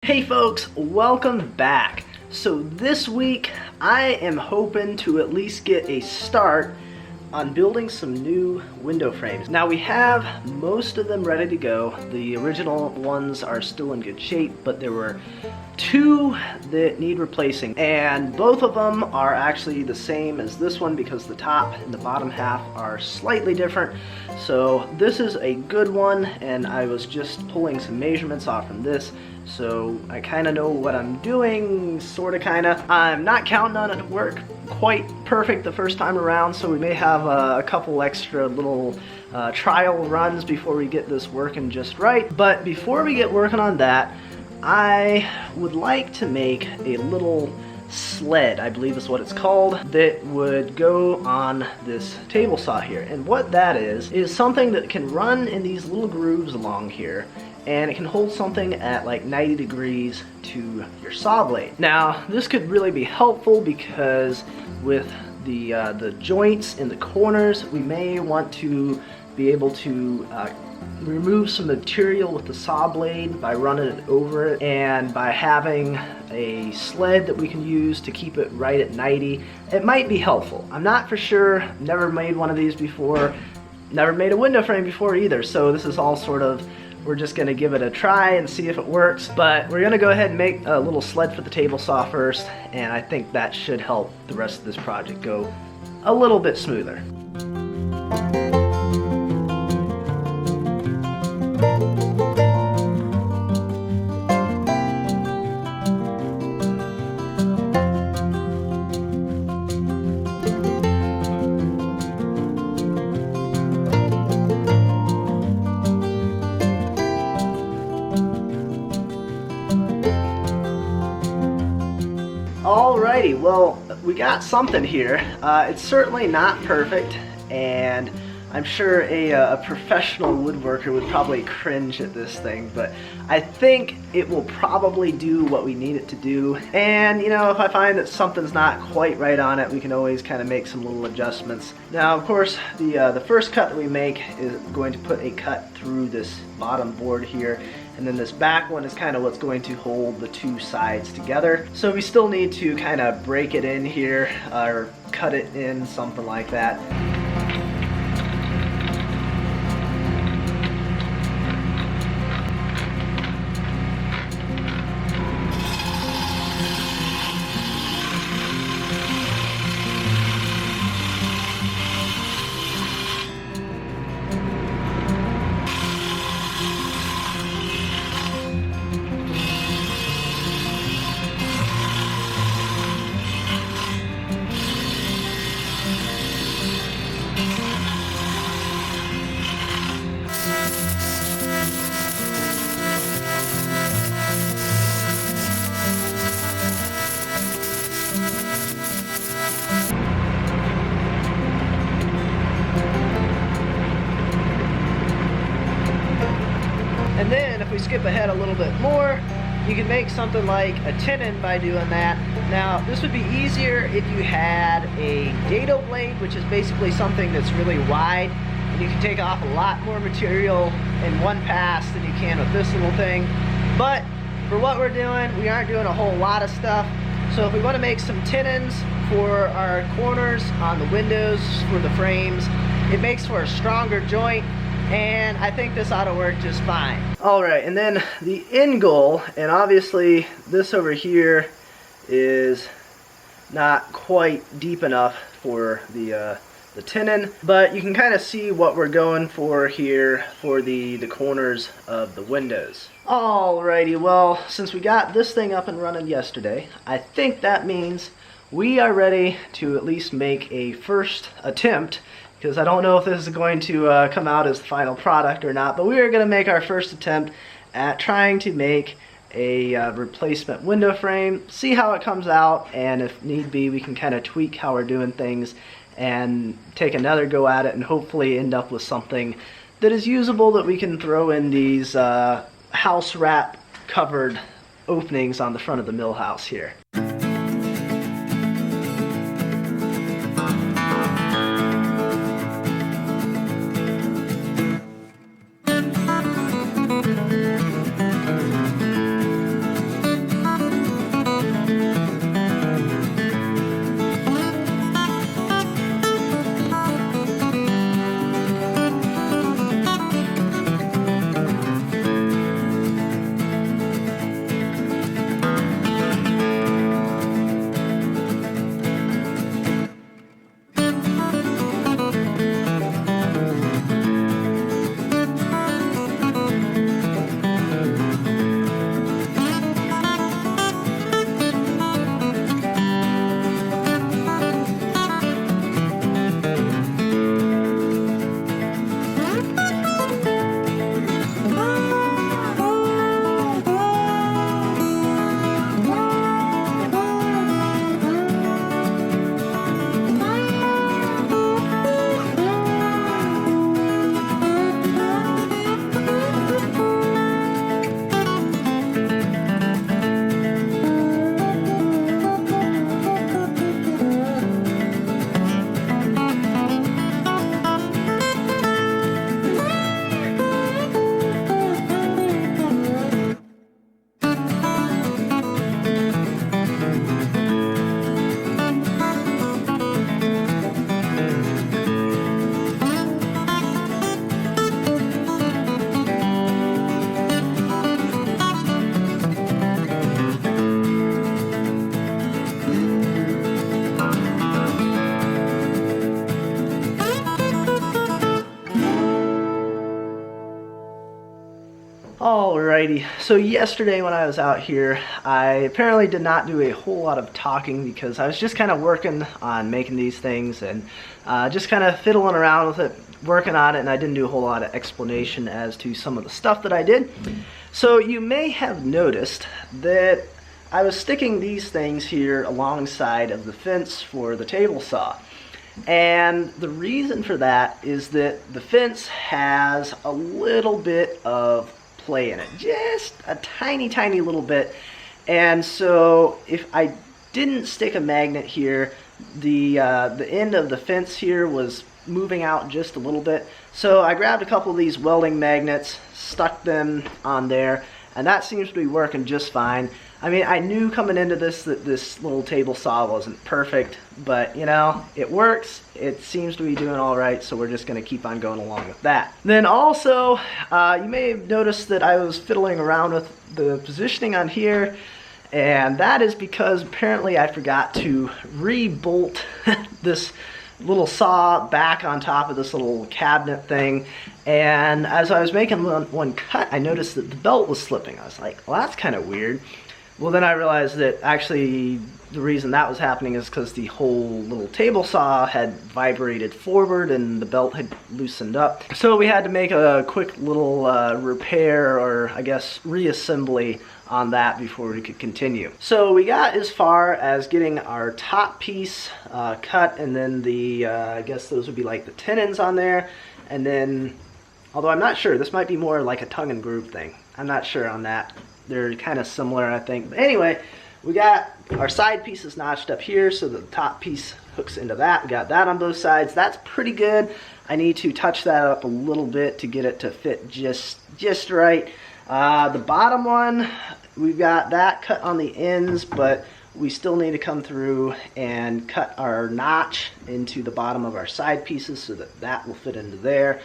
Hey folks, welcome back. So this week I am hoping to at least get a start on building some new window frames. Now we have most of them ready to go. The original ones are still in good shape, but there were two that need replacing, and both of them are actually the same as this one because the top and the bottom half are slightly different. So this is a good one, and I was just pulling some measurements off from this, so I kind of know what I'm doing, sort of, kind of. I'm not counting on it to work quite perfect the first time around, so we may have a couple extra little trial runs before we get this working just right. But before we get working on that, I would like to make a little sled, I believe is what it's called, that would go on this table saw here. And what that is something that can run in these little grooves along here, and it can hold something at like 90 degrees to your saw blade. Now this could really be helpful because with the joints in the corners, we may want to be able to remove some material with the saw blade by running it over it, and by having a sled that we can use to keep it right at 90, it might be helpful. I'm not for sure, never made one of these before, never made a window frame before either, so this is all sort of, we're just gonna give it a try and see if it works. But we're gonna go ahead and make a little sled for the table saw first, and I think that should help the rest of this project go a little bit smoother. Alrighty, well, we got something here. It's certainly not perfect, and I'm sure a professional woodworker would probably cringe at this thing, but I think it will probably do what we need it to do. And, you know, if I find that something's not quite right on it, we can always kind of make some little adjustments. Now, of course, the first cut that we make is going to put a cut through this bottom board here, and then this back one is kind of what's going to hold the two sides together. So we still need to kind of break it in here, or cut it in, something like that. And then if we skip ahead a little bit more, you can make something like a tenon by doing that. Now this would be easier if you had a dado blade, which is basically something that's really wide, and you can take off a lot more material in one pass than you can with this little thing. But for what we're doing, we aren't doing a whole lot of stuff. So if we want to make some tenons for our corners on the windows for the frames, it makes for a stronger joint, and I think this ought to work just fine. Alright, and then the end goal, and obviously this over here is not quite deep enough for the tenon, but you can kind of see what we're going for here for the corners of the windows. Alrighty, well, since we got this thing up and running yesterday, I think that means we are ready to at least make a first attempt, because I don't know if this is going to come out as the final product or not, but we are going to make our first attempt at trying to make a replacement window frame, see how it comes out, and if need be, we can kind of tweak how we're doing things and take another go at it and hopefully end up with something that is usable, that we can throw in these house wrap covered openings on the front of the mill house here. Alrighty, so yesterday when I was out here, I apparently did not do a whole lot of talking because I was just kind of working on making these things and just kind of fiddling around with it, working on it, and I didn't do a whole lot of explanation as to some of the stuff that I did. So you may have noticed that I was sticking these things here alongside of the fence for the table saw. And the reason for that is that the fence has a little bit of play in it, just a tiny little bit. And so if I didn't stick a magnet here, the end of the fence here was moving out just a little bit. So I grabbed a couple of these welding magnets, stuck them on there, and that seems to be working just fine. I mean, I knew coming into this that this little table saw wasn't perfect, but you know, it works. It seems to be doing all right, so we're just going to keep on going along with that. Then also, you may have noticed that I was fiddling around with the positioning on here, and that is because apparently I forgot to re-bolt this little saw back on top of this little cabinet thing. And as I was making one cut, I noticed that the belt was slipping. I was like, well, that's kind of weird. Well, then I realized that actually the reason that was happening is because the whole little table saw had vibrated forward and the belt had loosened up. So we had to make a quick little repair, or I guess reassembly, on that before we could continue. So we got as far as getting our top piece cut, and then the I guess those would be like the tenons on there, and then, although I'm not sure, this might be more like a tongue and groove thing. I'm not sure on that. They're kind of similar, I think. But anyway, we got our side pieces notched up here so the top piece hooks into that. We got that on both sides. That's pretty good. I need to touch that up a little bit to get it to fit just right. The bottom one, we've got that cut on the ends, but we still need to come through and cut our notch into the bottom of our side pieces so that that will fit into there.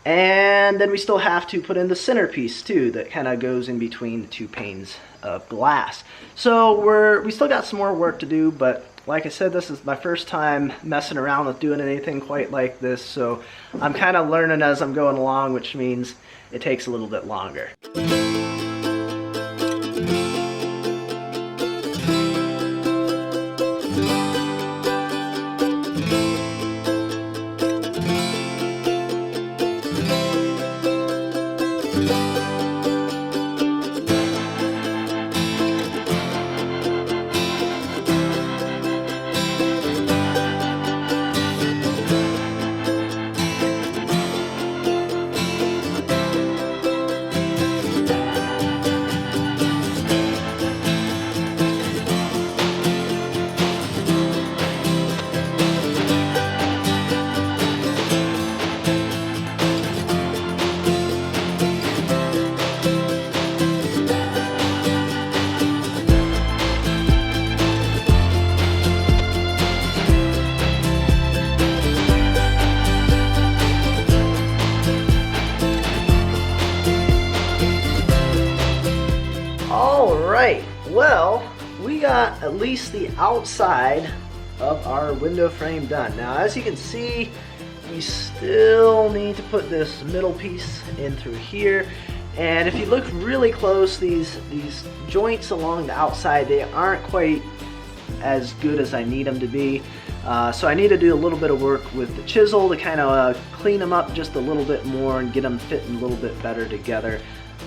And then we still have to put in the centerpiece too, that kind of goes in between the two panes of glass. So we still got some more work to do, but like I said, this is my first time messing around with doing anything quite like this, so I'm kind of learning as I'm going along, which means it takes a little bit longer. Alright, well, we got at least the outside of our window frame done. Now, as you can see, we still need to put this middle piece in through here. And if you look really close, these joints along the outside, they aren't quite as good as I need them to be. So I need to do a little bit of work with the chisel to kind of clean them up just a little bit more and get them fitting a little bit better together.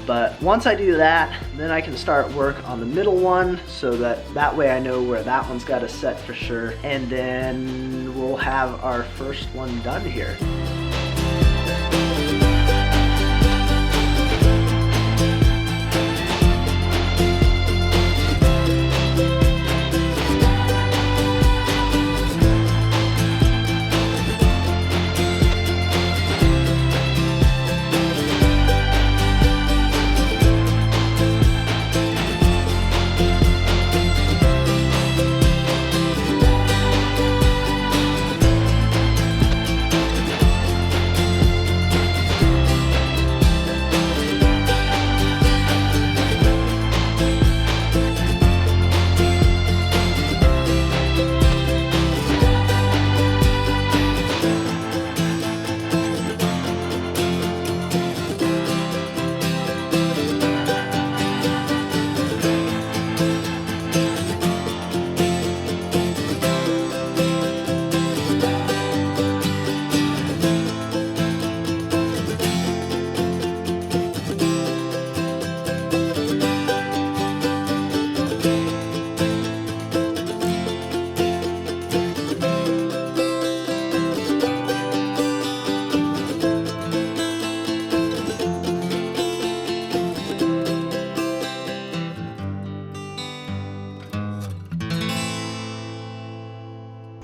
But once I do that, then I can start work on the middle one, so that way I know where that one's got to set for sure. And then we'll have our first one done here.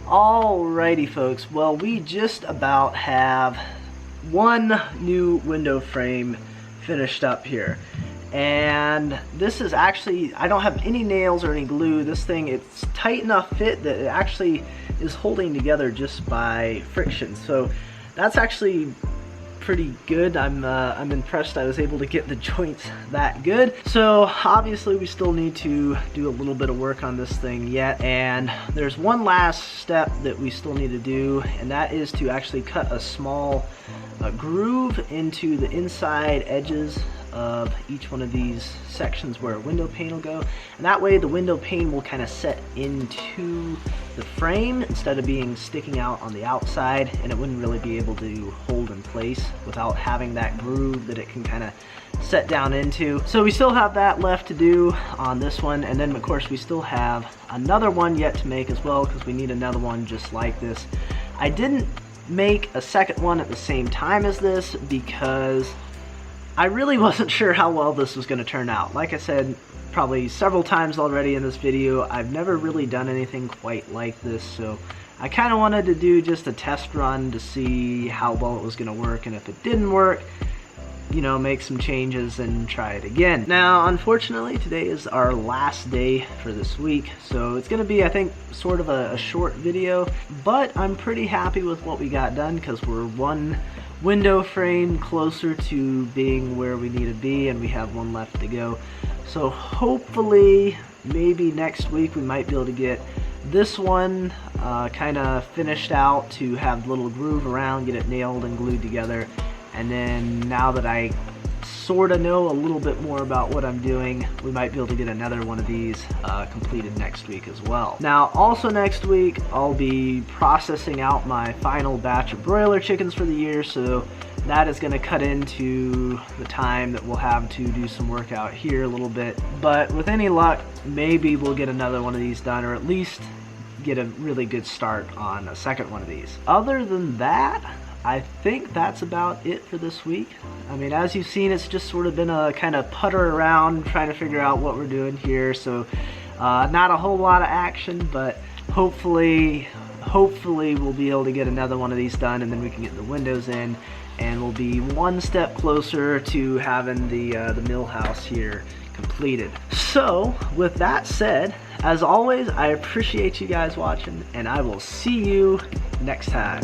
Alrighty folks, well we just about have one new window frame finished up here. And this is actually, I don't have any nails or any glue. This thing, it's tight enough fit that it actually is holding together just by friction. So that's actually pretty good. I'm impressed I was able to get the joints that good. So obviously we still need to do a little bit of work on this thing yet, and there's one last step that we still need to do, and that is to actually cut a small groove into the inside edges of each one of these sections where a window pane will go, and that way the window pane will kind of set into the frame instead of being sticking out on the outside, and it wouldn't really be able to hold in place without having that groove that it can kind of set down into. So we still have that left to do on this one, and then of course we still have another one yet to make as well, because we need another one just like this. I didn't make a second one at the same time as this because I really wasn't sure how well this was going to turn out. Like I said probably several times already in this video, I've never really done anything quite like this, so I kind of wanted to do just a test run to see how well it was going to work, and if it didn't work, you know, make some changes and try it again. Now unfortunately today is our last day for this week, so it's going to be, I think, sort of a short video, but I'm pretty happy with what we got done because we're one window frame closer to being where we need to be, and we have one left to go. So hopefully maybe next week we might be able to get this one kind of finished out to have a little groove around, get it nailed and glued together, and then now that I sort of know a little bit more about what I'm doing, we might be able to get another one of these completed next week as well. Now also next week I'll be processing out my final batch of broiler chickens for the year, so that is going to cut into the time that we'll have to do some work out here a little bit. But with any luck, maybe we'll get another one of these done, or at least get a really good start on a second one of these. Other than that, I think that's about it for this week. I mean, as you've seen, it's just sort of been a kind of putter around trying to figure out what we're doing here, so not a whole lot of action, but hopefully we'll be able to get another one of these done, and then we can get the windows in, and we'll be one step closer to having the mill house here completed. So with that said, as always, I appreciate you guys watching, and I will see you next time.